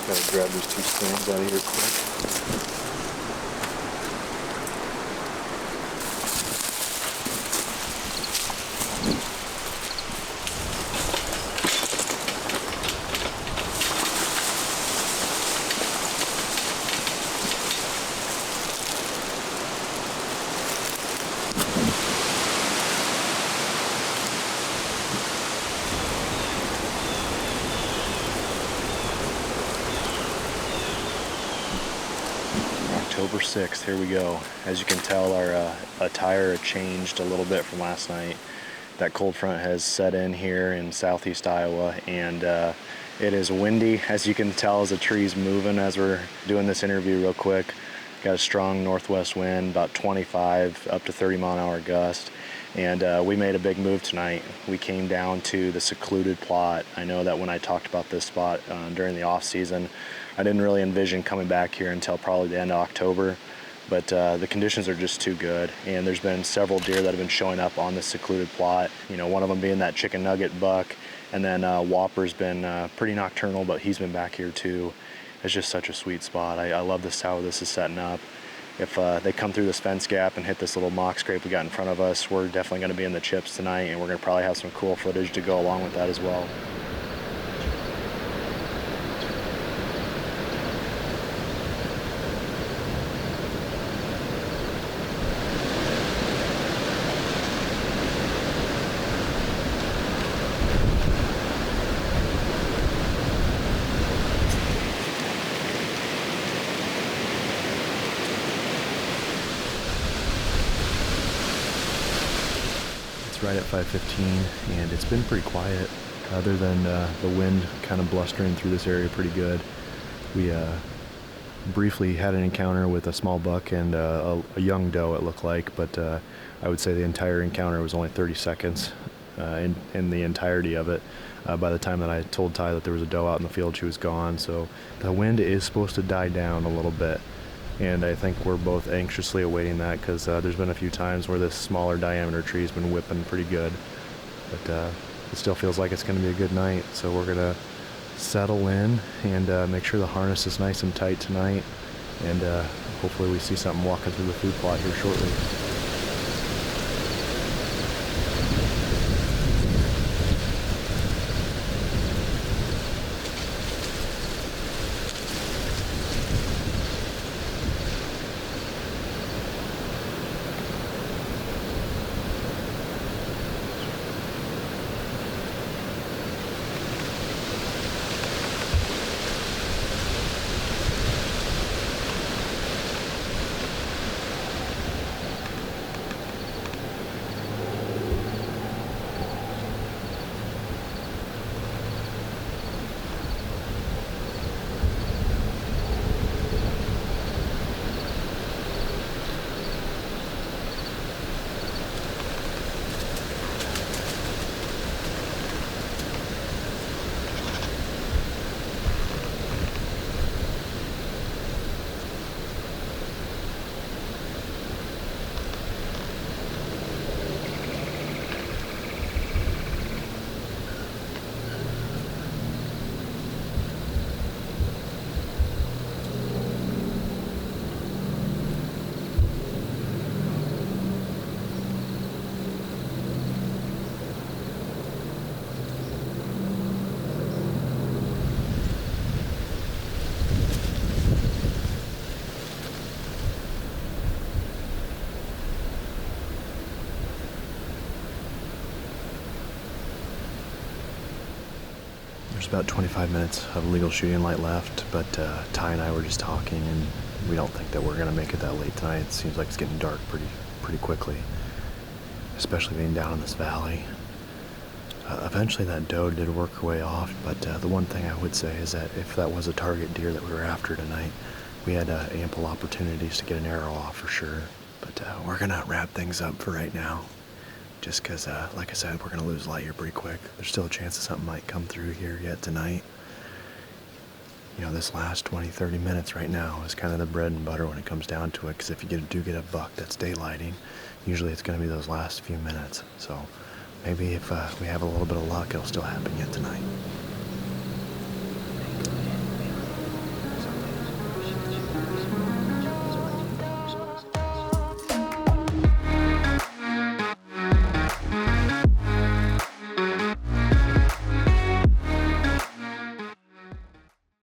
Gotta grab these two stands out of here quick. October 6th, here we go. As you can tell, our attire changed a little bit from last night. That cold front has set in here in southeast Iowa, and it is windy, as you can tell, as the tree's moving as we're doing this interview real quick. Got a strong northwest wind, about 25 up to 30 mile an hour gust, and we made a big move tonight. We came down to the Secluded plot. I know that when I talked about this spot during the off season, I didn't really envision coming back here until probably the end of October, but the conditions are just too good, and there's been several deer that have been showing up on the Secluded plot. You know, one of them being that chicken nugget buck, and then Whopper's been pretty nocturnal, but he's been back here too. It's just such a sweet spot. I love this, how this is setting up. If they come through this fence gap and hit this little mock scrape we got in front of us, we're definitely going to be in the chips tonight, and we're going to probably have some cool footage to go along with that as well. Right at 5:15, and it's been pretty quiet other than the wind kind of blustering through this area pretty good. We briefly had an encounter with a small buck and a young doe, it looked like, but I would say the entire encounter was only 30 seconds in the entirety of it. By the time that I told Ty that there was a doe out in the field, she was gone. So the wind is supposed to die down a little bit, and I think we're both anxiously awaiting that, because there's been a few times where this smaller diameter tree has been whipping pretty good, but it still feels like it's going to be a good night. So we're going to settle in and make sure the harness is nice and tight tonight, and hopefully we see something walking through the food plot here shortly. There's about 25 minutes of legal shooting light left, but Ty and I were just talking, and we don't think that we're going to make it that late tonight. It seems like it's getting dark pretty quickly, especially being down in this valley. Eventually that doe did work her way off, but the one thing I would say is that if that was a target deer that we were after tonight, we had ample opportunities to get an arrow off for sure. But we're going to wrap things up for right now, just because, like I said, we're going to lose light here pretty quick. There's still a chance that something might come through here yet tonight. You know, this last 20-30 minutes right now is kind of the bread and butter when it comes down to it, because if you do get a buck that's daylighting, usually it's going to be those last few minutes. So maybe if we have a little bit of luck, it'll still happen yet tonight.